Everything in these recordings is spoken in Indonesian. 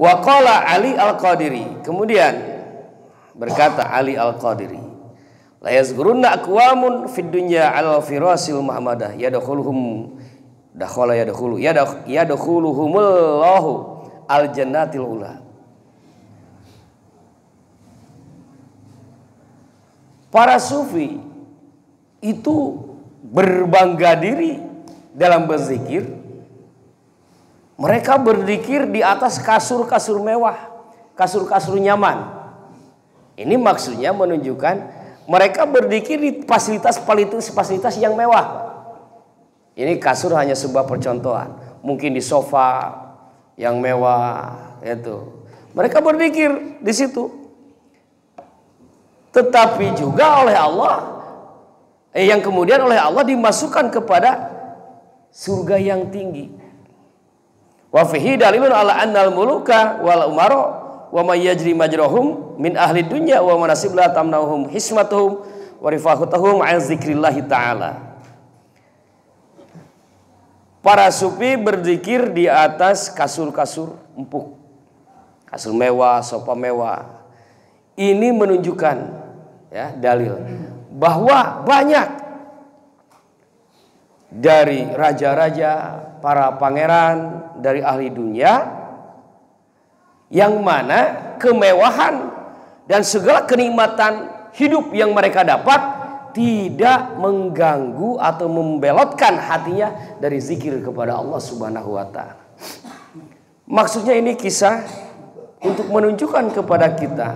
Wa qala Ali Al-Qadiri, kemudian berkata Ali Al-Qadiri, la yazgurunna aqwamun fid dunya al firasil muhammadah yadkhuluhum dakhala yadkhuluhumullahu al jannatil ula. Para sufi itu berbangga diri dalam berzikir. Mereka berzikir di atas kasur-kasur mewah, kasur-kasur nyaman. Ini maksudnya menunjukkan mereka berzikir di fasilitas yang mewah. Ini kasur hanya sebuah percontohan. Mungkin di sofa yang mewah itu. Mereka berzikir di situ. Tetapi juga oleh Allah yang kemudian oleh Allah dimasukkan kepada surga yang tinggi. Wa fihi dalilun ala annal muluka wal umara wa may yajri majrahum min ahli dunya wa manasib la tamnahum hismatuhum wa rifaqatuhum an zikrillah taala. Para sufi berzikir di atas kasur-kasur empuk, kasur mewah, sofa mewah. Ini menunjukkan ya dalil bahwa banyak dari raja-raja, para pangeran dari ahli dunia yang mana kemewahan dan segala kenikmatan hidup yang mereka dapat tidak mengganggu atau membelotkan hatinya dari zikir kepada Allah Subhanahu wa taala. Maksudnya ini kisah untuk menunjukkan kepada kita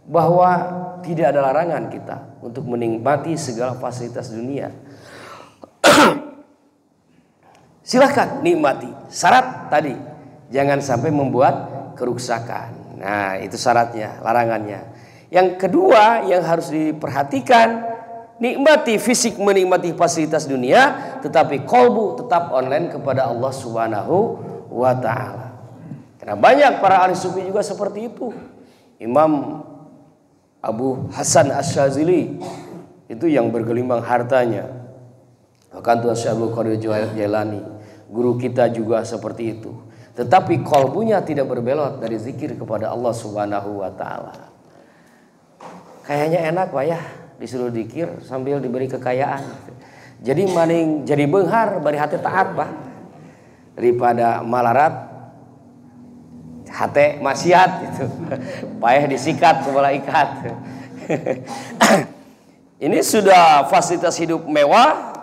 bahwa tidak ada larangan kita untuk menikmati segala fasilitas dunia. Silahkan nikmati. Syarat tadi jangan sampai membuat kerusakan. Nah, itu syaratnya, larangannya. Yang kedua yang harus diperhatikan, nikmati fisik, menikmati fasilitas dunia, tetapi qalbu tetap online kepada Allah Subhanahu wa taala. Karena banyak para ahli sufi juga seperti itu. Imam Abu Hasan Asy-Syadzili itu yang bergelimang hartanya. Bahkan Tuan Syekh Abdul Qadir Jailani, guru kita juga seperti itu. Tetapi qalbunya tidak berbelot dari zikir kepada Allah Subhanahu wa taala. Kayaknya enak Pak ya, disuruh zikir sambil diberi kekayaan. Jadi maning jadi beunghar bari hati taat Pak. Daripada malarat hate maksiat gitu. Payah disikat kepala ikat. Ini sudah fasilitas hidup mewah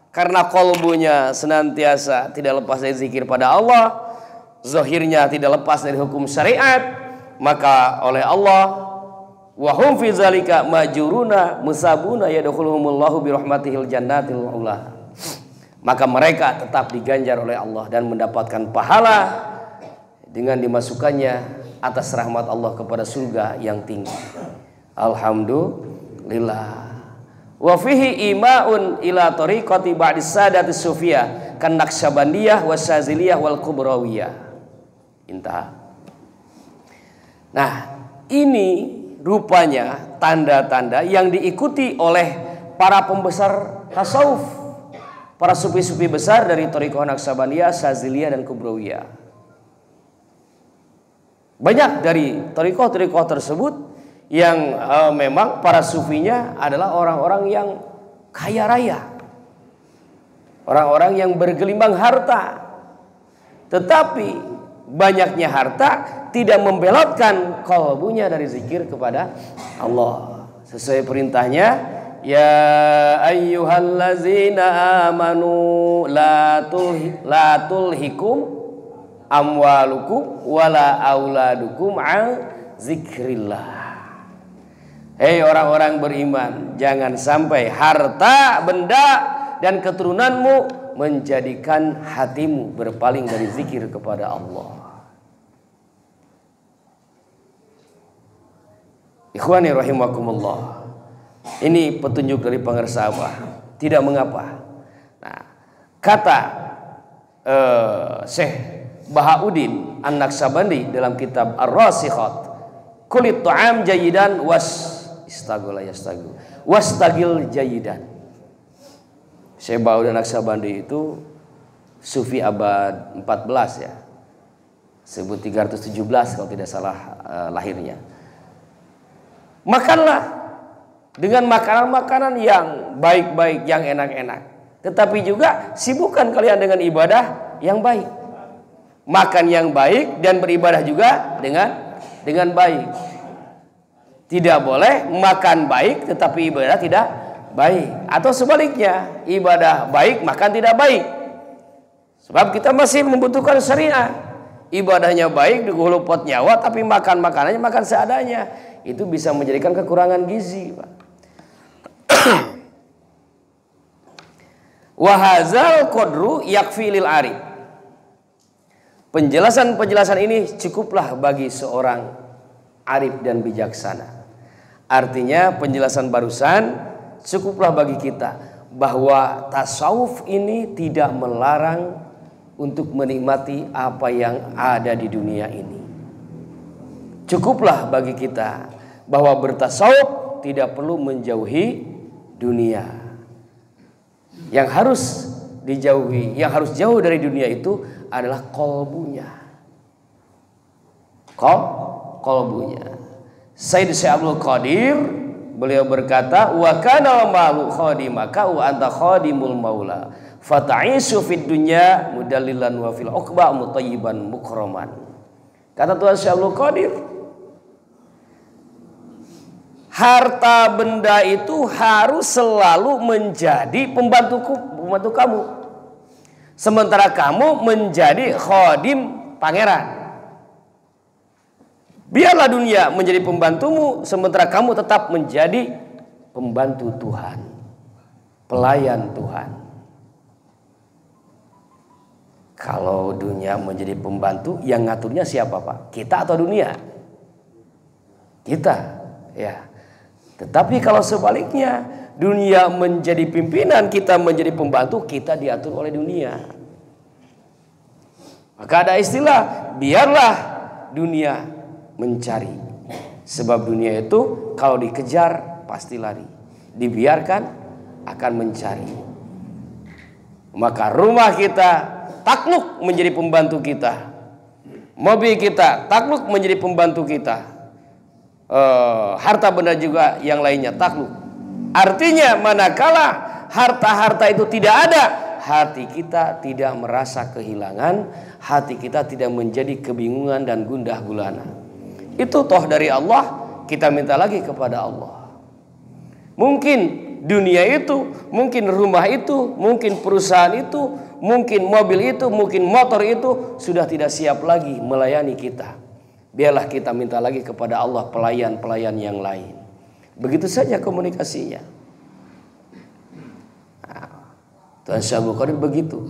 karena qalbunya senantiasa tidak lepas dari zikir pada Allah, zahirnya tidak lepas dari hukum syariat, maka oleh Allah wa hum fi zalika majuruna musabuna yadkhuluhumullahu bi rahmatihil jannatil ula. Maka mereka tetap diganjar oleh Allah dan mendapatkan pahala dengan dimasukkannya atas rahmat Allah kepada surga yang tinggi. Alhamdulillah. Wa fihi imaun ila tariqati ba'di sadati sufiyah kan Naqsyabandiyah wasyadziliyah wal kubrawiyah. Intah. Nah, ini rupanya tanda-tanda yang diikuti oleh para pembesar tasawuf, para sufi-sufi besar dari tariqah Naqsyabandiyah, Syadziliyah dan Kubrawiyah. Banyak dari tariqah-tariqah tersebut yang memang para sufinya adalah orang-orang yang kaya raya, orang-orang yang bergelimang harta. Tetapi banyaknya harta tidak membelotkan qalbunya dari zikir kepada Allah. Sesuai perintahnya, ya ayyuhallazina amanu la tulhikum amwalukum wala auladukum an zikrillah. Hei orang-orang beriman, jangan sampai harta, benda dan keturunanmu menjadikan hatimu berpaling dari zikir kepada Allah. Ikhwani rahimakumullah. Ini petunjuk dari pengersa Allah. Tidak mengapa. Nah, kata Syekh Bahauddin An-Naqsyabandi dalam kitab Ar-Rasikhat, kulit ta'am jayidan wastagil jayidan. Syekh Bahauddin An-Naqsyabandi itu sufi abad 14 ya. sebut 317 kalau tidak salah lahirnya. Makanlah dengan makanan-makanan yang baik-baik, yang enak-enak. Tetapi juga sibukkan kalian dengan ibadah yang baik. Makan yang baik dan beribadah juga dengan baik. Tidak boleh makan baik tetapi ibadah tidak baik. Atau sebaliknya, ibadah baik makan tidak baik. Sebab kita masih membutuhkan syariat. Ibadahnya baik di hulu pot nyawa, tapi makan makanannya makan seadanya. Itu bisa menjadikan kekurangan gizi, Pak. Wahazal qadru yakfi lil arif. Penjelasan-penjelasan ini cukuplah bagi seorang arif dan bijaksana. Artinya penjelasan barusan cukuplah bagi kita bahwa tasawuf ini tidak melarang untuk menikmati apa yang ada di dunia ini. Cukuplah bagi kita bahwa bertasawuf tidak perlu menjauhi dunia. Yang harus dijauhi, yang harus jauh dari dunia itu adalah qalbunya. Qalbunya. Sayyid Syekh Abdul Qadir beliau berkata, wa kana malu khadimaka wa anta khadimul maula fata'ishu fid dunya mudallilan wa fil uqba mutayyiban mukraman. Kata Tuhan Syekh Abdul Qadir, harta benda itu harus selalu menjadi pembantu kamu, sementara kamu menjadi khadim pangeran. Biarlah dunia menjadi pembantumu, sementara kamu tetap menjadi pembantu Tuhan, pelayan Tuhan. Kalau dunia menjadi pembantu, yang ngaturnya siapa, Pak? Kita atau dunia? Kita, ya. Tetapi kalau sebaliknya, dunia menjadi pimpinan, kita menjadi pembantu, kita diatur oleh dunia. Maka ada istilah, biarlah dunia mencari. Sebab dunia itu kalau dikejar pasti lari, dibiarkan akan mencari. Maka rumah kita takluk menjadi pembantu kita, mobil kita takluk menjadi pembantu kita, harta benda juga yang lainnya takluk. Artinya manakala harta-harta itu tidak ada, hati kita tidak merasa kehilangan, hati kita tidak menjadi kebingungan dan gundah gulana. Itu toh dari Allah, kita minta lagi kepada Allah. Mungkin dunia itu, mungkin rumah itu, mungkin perusahaan itu, mungkin mobil itu, mungkin motor itu sudah tidak siap lagi melayani kita. Biarlah kita minta lagi kepada Allah pelayan-pelayan yang lain. Begitu saja komunikasinya. Tuhan Syekh Abdul Qadir begitu.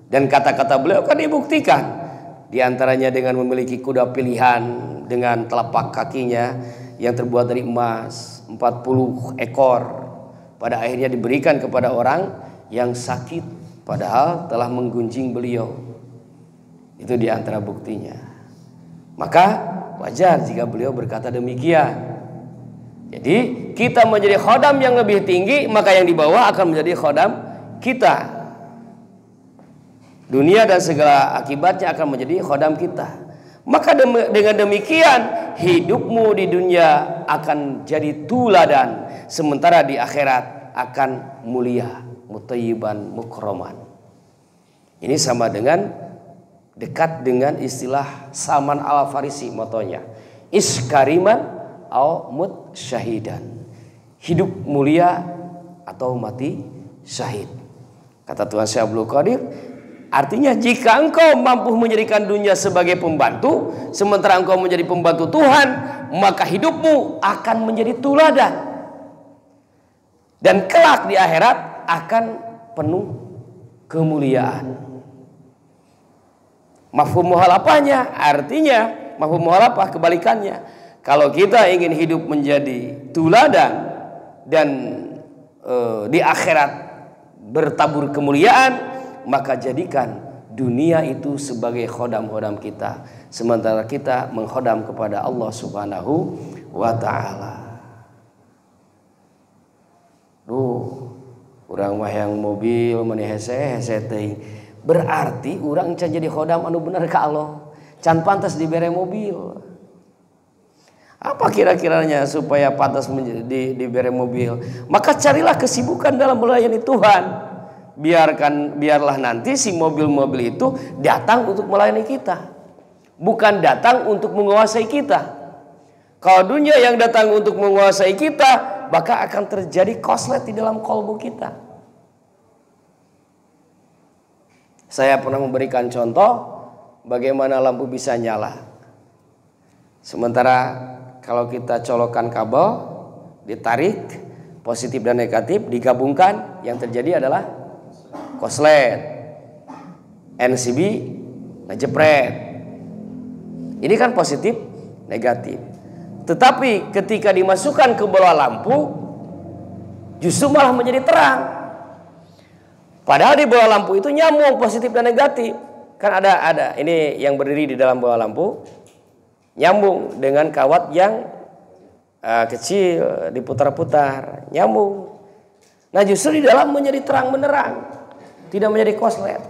Dan kata-kata beliau kan dibuktikan. Di antaranya dengan memiliki kuda pilihan dengan telapak kakinya yang terbuat dari emas 40 ekor. Pada akhirnya diberikan kepada orang yang sakit padahal telah menggunjing beliau. Itu di antara buktinya. Maka wajar jika beliau berkata demikian. Jadi kita menjadi khodam yang lebih tinggi, maka yang di bawah akan menjadi khodam kita. Dunia dan segala akibatnya akan menjadi khodam kita. Maka dengan demikian hidupmu di dunia akan jadi tuladan, sementara di akhirat akan mulia, mutayyiban, mukraman. Ini sama dengan dekat dengan istilah Salman Al-Farisi motonya, iskariman au mut syahidan. Hidup mulia atau mati syahid. Kata Tuhan Syekh Abdul Qadir, artinya jika engkau mampu menjadikan dunia sebagai pembantu, sementara engkau menjadi pembantu Tuhan, maka hidupmu akan menjadi tuladan. Dan kelak di akhirat akan penuh kemuliaan. Mafhum mukhalafahnya, artinya mafhum mukhalafah kebalikannya. Kalau kita ingin hidup menjadi tuladan dan di akhirat bertabur kemuliaan, maka jadikan dunia itu sebagai khodam-khodam kita, sementara kita mengkhodam kepada Allah Subhanahu wa ta'ala. Urang mah yang mobil meni hese teh berarti urang can jadi khodam anu bener ka Allah. Can pantas dibere mobil. Apa kira-kiranya supaya pantas diberi mobil? Maka carilah kesibukan dalam melayani Tuhan. Biarlah nanti si mobil-mobil itu datang untuk melayani kita, bukan datang untuk menguasai kita. Kalau dunia yang datang untuk menguasai kita, maka akan terjadi koslet di dalam kolbu kita. Saya pernah memberikan contoh bagaimana lampu bisa nyala. Sementara kalau kita colokkan kabel, ditarik, positif dan negatif, digabungkan, yang terjadi adalah koslet. NCB ngejepret. Ini kan positif, negatif. Tetapi ketika dimasukkan ke bola lampu, justru malah menjadi terang. Padahal di bola lampu itu nyambung positif dan negatif. Kan ada ini yang berdiri di dalam bola lampu, nyambung dengan kawat yang kecil, diputar-putar, nyambung. Nah justru di dalam menjadi terang menerang, tidak menjadi koslet.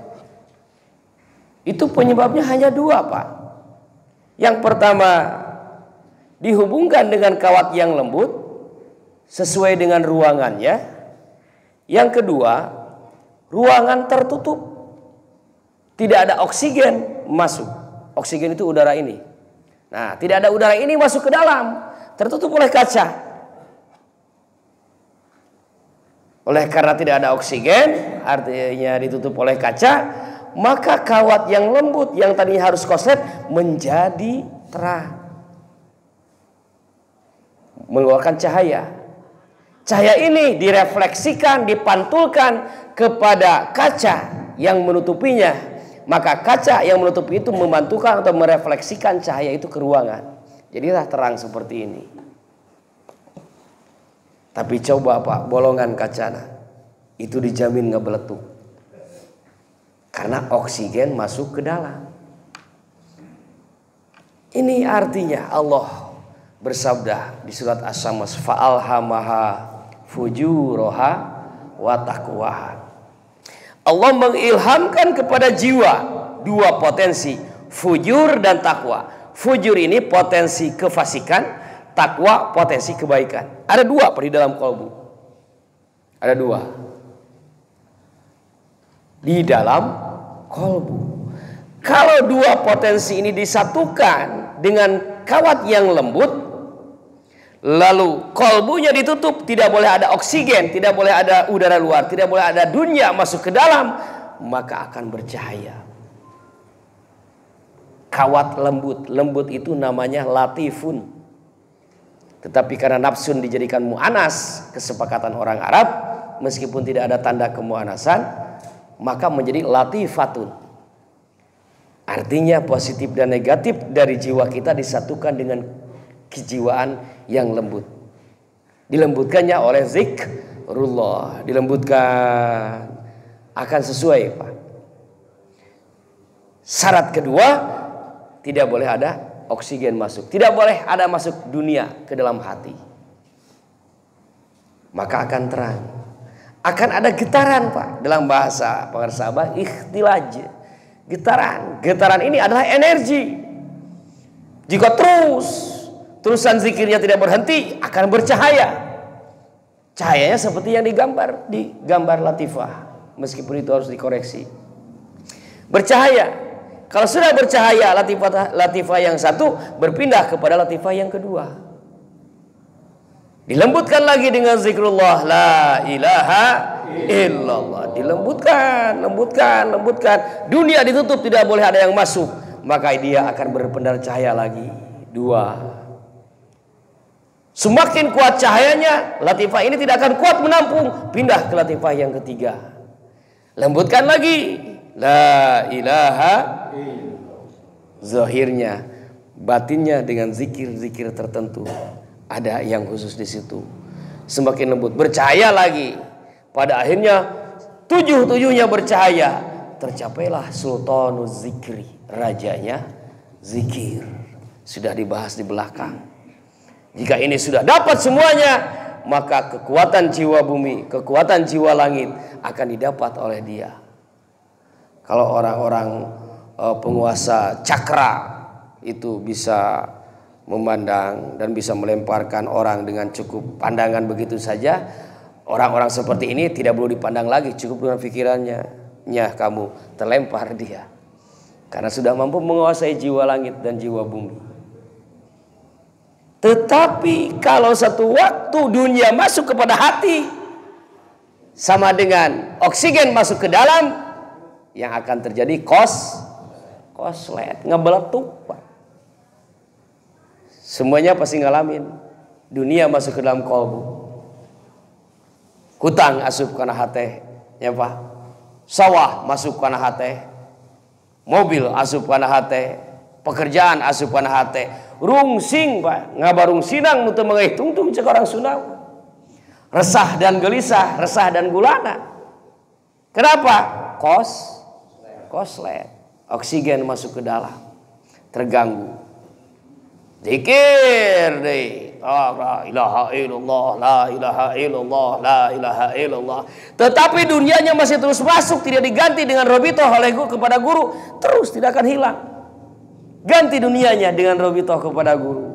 Itu penyebabnya hanya dua, Pak. Yang pertama, dihubungkan dengan kawat yang lembut sesuai dengan ruangannya. Yang kedua, ruangan tertutup, tidak ada oksigen masuk. Oksigen itu udara ini. Nah, tidak ada udara ini masuk ke dalam, tertutup oleh kaca. Oleh karena tidak ada oksigen, artinya ditutup oleh kaca, maka kawat yang lembut yang tadinya harus koslet menjadi terang, mengeluarkan cahaya. Cahaya ini direfleksikan, dipantulkan kepada kaca yang menutupinya. Maka kaca yang menutupi itu memantulkan atau merefleksikan cahaya itu ke ruangan. Jadilah terang seperti ini. Tapi coba Pak, bolongan kaca itu dijamin nggak beletuk. Karena oksigen masuk ke dalam. Ini artinya Allah bersabda di surat As-Samas, fa'alhamaha fujuroha wa taqwaha. Allah mengilhamkan kepada jiwa dua potensi, fujur dan takwa. Fujur ini potensi kefasikan, takwa potensi kebaikan. Ada dua di dalam kolbu. Ada dua di dalam kolbu. Kalau dua potensi ini disatukan dengan kawat yang lembut, lalu kolbunya ditutup, tidak boleh ada oksigen, tidak boleh ada udara luar, tidak boleh ada dunia masuk ke dalam, maka akan bercahaya. Kawat lembut itu namanya latifun. Tetapi karena nafsun dijadikan mu'anas, kesepakatan orang Arab, meskipun tidak ada tanda kemu'anasan, maka menjadi latifatun. Artinya positif dan negatif dari jiwa kita disatukan dengan kejiwaan yang lembut. Dilembutkannya oleh zikrullah, dilembutkan akan sesuai, Pak. Syarat kedua, tidak boleh ada oksigen masuk, tidak boleh ada masuk dunia ke dalam hati. Maka akan terang. Akan ada getaran, Pak. Dalam bahasa pengersa Abah, ikhtilaj. Getaran ini adalah energi. Jika terusan zikirnya tidak berhenti, akan bercahaya. Cahayanya seperti yang digambar di gambar latifah, meskipun itu harus dikoreksi. Bercahaya. Kalau sudah bercahaya, latifah yang satu berpindah kepada latifah yang kedua. Dilembutkan lagi dengan zikrullah, la ilaha illallah. Dilembutkan, lembutkan. Dunia ditutup, tidak boleh ada yang masuk. Maka dia akan berpendar cahaya lagi. Dua. Semakin kuat cahayanya, latifah ini tidak akan kuat menampung. Pindah ke latifah yang ketiga. Lembutkan lagi. La ilaha zahirnya, batinnya dengan zikir-zikir tertentu. Ada yang khusus di situ. Semakin lembut, bercahaya lagi. Pada akhirnya tujuh-tujuhnya bercahaya. Tercapailah sultanuz zikri, rajanya zikir. Sudah dibahas di belakang. Jika ini sudah dapat semuanya, maka kekuatan jiwa bumi, kekuatan jiwa langit akan didapat oleh dia. Kalau orang-orang penguasa cakra, itu bisa memandang dan bisa melemparkan orang dengan cukup pandangan begitu saja, orang-orang seperti ini tidak perlu dipandang lagi, cukup dengan pikirannya, kamu terlempar dia, karena sudah mampu menguasai jiwa langit dan jiwa bumi. Tetapi kalau satu waktu dunia masuk kepada hati, sama dengan oksigen masuk ke dalam, yang akan terjadi koslet, ngebeletuk, Pak. Semuanya pasti ngalamin. Dunia masuk ke dalam kolbu, hutang asup kana hate, ya Pak. Sawah masuk kana hate, mobil asup kana hate, pekerjaan asup kana hate, rungsing Pak, ngabarung sinang nu teu menghitung-hitung cek orang Sunda. Resah dan gelisah, resah dan gulana. Kenapa? Koslet. Oksigen masuk ke dalam, terganggu. Zikir deh. La ilaha illallah, la ilaha illallah, la ilaha illallah. Tetapi dunianya masih terus masuk, tidak diganti dengan robitoh oleh guru kepada guru, terus tidak akan hilang. Ganti dunianya dengan robitoh kepada guru.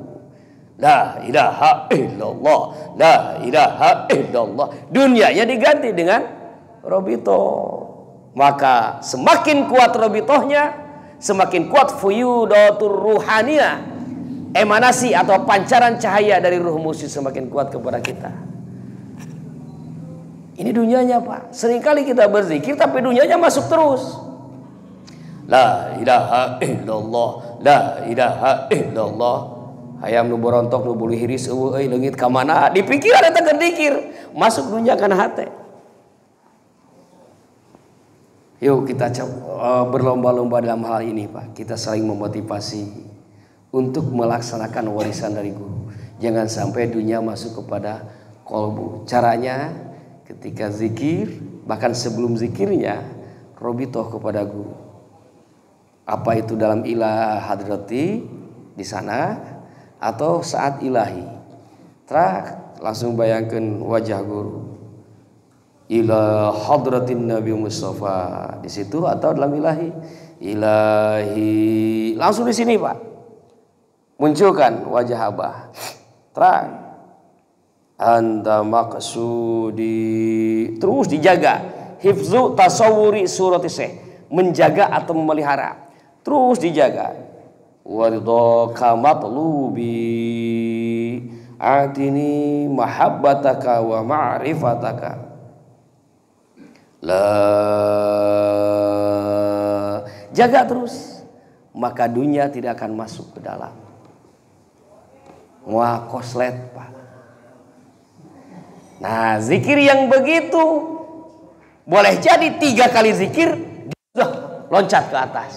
La ilaha illallah, la ilaha illallah. Dunianya diganti dengan robitoh. Maka semakin kuat robitohnya, semakin kuat fuyudatur ruhaniyah, emanasi atau pancaran cahaya dari ruh musyrik semakin kuat kepada kita. Ini dunianya Pak. Seringkali kita berzikir tapi dunianya masuk terus. La ilaha illallah, la ilaha illallah. Hayam nu borontok nu bulu hiris eueuh euy leungit ka mana? Dipikiran eta keur dikir, masuk dunia kana hate. Yuk kita berlomba-lomba dalam hal ini Pak. Kita saling memotivasi untuk melaksanakan warisan dari guru. Jangan sampai dunia masuk kepada kolbu. Caranya ketika zikir, bahkan sebelum zikirnya, robitoh kepada guru. Apa itu dalam ilah hadrati di sana atau saat ilahi. Langsung bayangkan wajah guru. Ila hadratin Nabi Mustafa di situ atau dalam ilahi. Ilahi langsung di sini Pak. Munculkan wajah Abah. Terang. Anta maksudi. Terus dijaga. Hifzu tasawuri surati syekh. Menjaga atau memelihara. Terus dijaga. Waridhaka matlubi. Atini mahabbataka wa ma'rifataka. Jaga terus. Maka dunia tidak akan masuk ke dalam. Wah koslet Pak. Nah zikir yang begitu boleh jadi 3 kali zikir sudah loncat ke atas.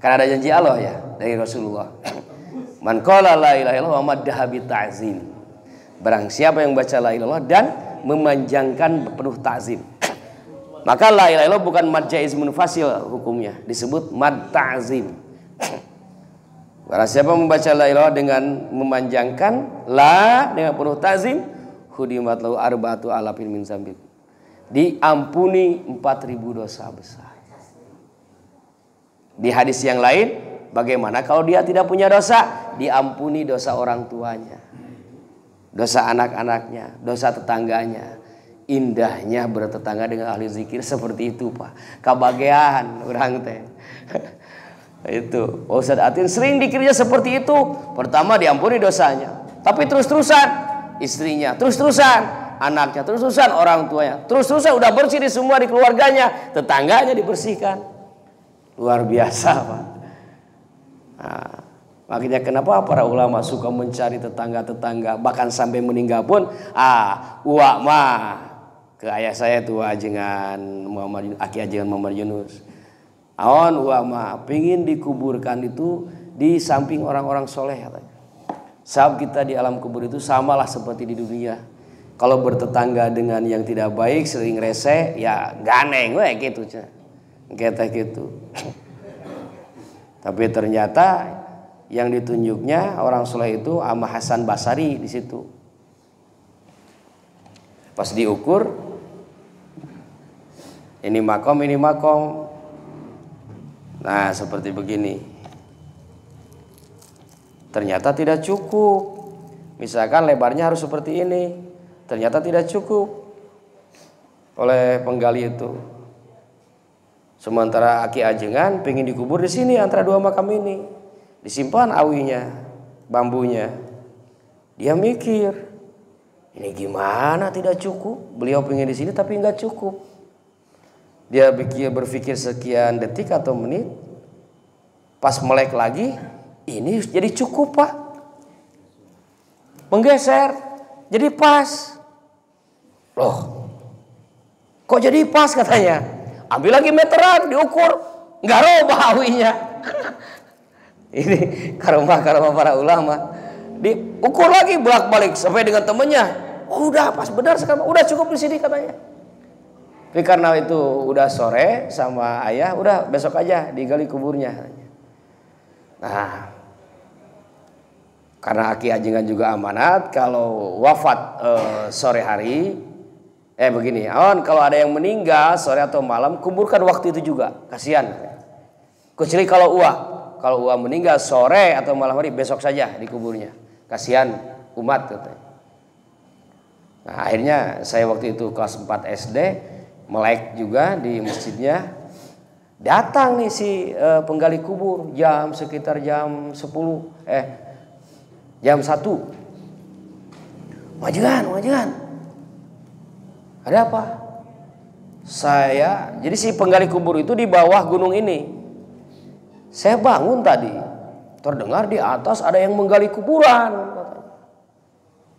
Karena ada janji Allah ya dari Rasulullah. Man qala la ilaha illallah wa maddaha bi ta'zim. Barang siapa yang baca la ilaha illallah dan memanjangkan penuh ta'zim. Maka la ilaha illallah bukan mad jaiz munfasil hukumnya, disebut mad ta'zim. Barang siapa membaca la ilaha dengan memanjangkan la dengan penuh ta'zim, hudimat lahu arba'atu alafin min dzambik. Diampuni 4.000 dosa besar. Di hadis yang lain, bagaimana kalau dia tidak punya dosa? Diampuni dosa orang tuanya, dosa anak-anaknya, dosa tetangganya. Indahnya bertetangga dengan ahli zikir seperti itu Pak. Kabagean orang teh. Itu Ustaz Atin sering dikirnya seperti itu. Pertama diampuni dosanya, tapi terus-terusan istrinya, terus-terusan anaknya, terus-terusan orang tuanya, terus-terusan udah bersih di semua di keluarganya, tetangganya dibersihkan. Luar biasa Pak. Nah, makanya kenapa para ulama suka mencari tetangga-tetangga, bahkan sampai meninggal pun uak mah ke ayah saya tua ajengan Muhammad Aki ajengan Muhammad Yunus. Awan uak mah pengin dikuburkan itu di samping orang-orang soleh katanya. Sebab kita di alam kubur itu samalah seperti di dunia. Kalau bertetangga dengan yang tidak baik, sering rese, ya ganeng we gitu. Kita gitu. Tapi ternyata yang ditunjuknya orang soleh itu sama Hasan Basari di situ. Pas diukur, ini makom. Nah, seperti begini. Ternyata tidak cukup. Misalkan lebarnya harus seperti ini. Ternyata tidak cukup oleh penggali itu. Sementara Aki Ajengan pengen dikubur di sini antara dua makam ini. Disimpan awinya, bambunya. Dia mikir, ini gimana tidak cukup? Beliau pengen di sini tapi nggak cukup. Dia berpikir sekian detik atau menit. Pas melek lagi, ini jadi cukup Pak. Menggeser, jadi pas. Loh, kok jadi pas katanya? Ambil lagi meteran, diukur, nggak robah awinya. Ini karomah para ulama. Diukur lagi bolak-balik sampai dengan temennya. Udah pas benar sekarang, udah cukup di sini katanya. Tapi karena itu udah sore sama ayah, udah besok aja digali kuburnya. Nah, karena Aki Ajengan juga amanat, kalau wafat sore hari, begini, kalau ada yang meninggal sore atau malam, kuburkan waktu itu juga, kasihan. Kecuali kalau Uwa meninggal sore atau malam hari, besok saja dikuburnya, kasihan umat katanya. Nah, akhirnya saya waktu itu kelas 4 SD, melek juga di masjidnya. Datang nih si penggali kubur sekitar jam 10, jam 1. Majikan. Ada apa? Jadi si penggali kubur itu di bawah gunung ini. Saya bangun tadi, terdengar di atas ada yang menggali kuburan.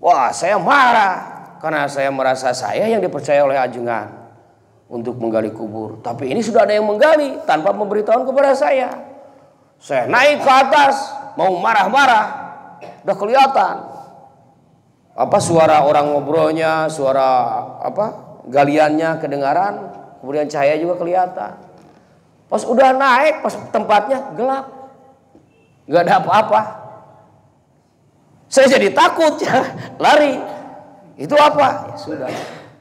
Wah, saya marah karena saya merasa saya yang dipercaya oleh Ajengan untuk menggali kubur. Tapi ini sudah ada yang menggali tanpa memberitahu kepada saya. Saya naik ke atas mau marah-marah, udah kelihatan suara orang ngobrolnya, suara galiannya kedengaran, kemudian cahaya juga kelihatan. Pas udah naik, pas tempatnya gelap, nggak ada apa-apa. Saya jadi takut, lari. Itu apa? Ya sudah.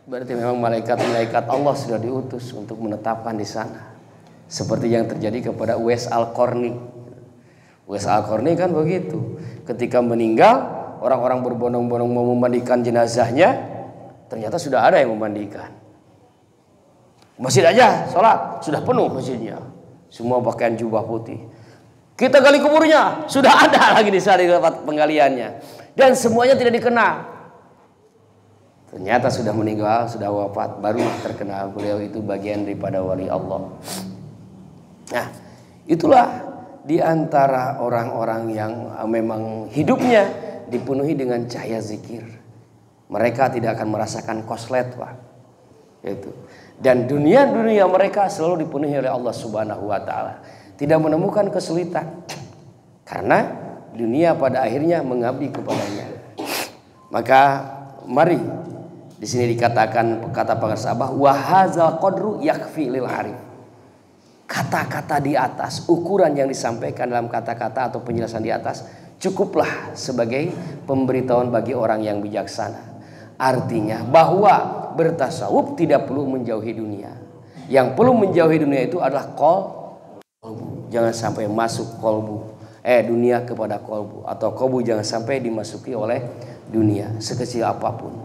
Berarti memang malaikat Allah sudah diutus untuk menetapkan di sana. Seperti yang terjadi kepada Uwais Al-Qarni. Uwais Al-Qarni kan begitu. Ketika meninggal, orang-orang berbondong-bondong mau memandikan jenazahnya, ternyata sudah ada yang memandikan. Masjid aja sholat, sudah penuh masjidnya. Semua pakaian jubah putih. Kita gali kuburnya, sudah ada lagi di sana di tempat penggaliannya. Dan semuanya tidak dikenal. Ternyata sudah meninggal, sudah wafat, baru terkenal beliau itu bagian daripada wali Allah. Nah, itulah di antara orang-orang yang memang hidupnya dipenuhi dengan cahaya zikir. Mereka tidak akan merasakan koslet, Pak. Itu. Dan dunia mereka selalu dipenuhi oleh Allah Subhanahu wa taala. Tidak menemukan kesulitan. Karena dunia pada akhirnya mengabdi kepadanya. Maka mari di sini dikatakan kata pengarang Abah, wa hadzal qadru yakfi lil arif. Kata-kata di atas, ukuran yang disampaikan dalam kata-kata atau penjelasan di atas cukuplah sebagai pemberitahuan bagi orang yang bijaksana. Artinya bahwa bertasawuf tidak perlu menjauhi dunia. Yang perlu menjauhi dunia itu adalah qalbu. Jangan sampai masuk qalbu. Dunia kepada qalbu, atau qalbu jangan sampai dimasuki oleh dunia sekecil apapun.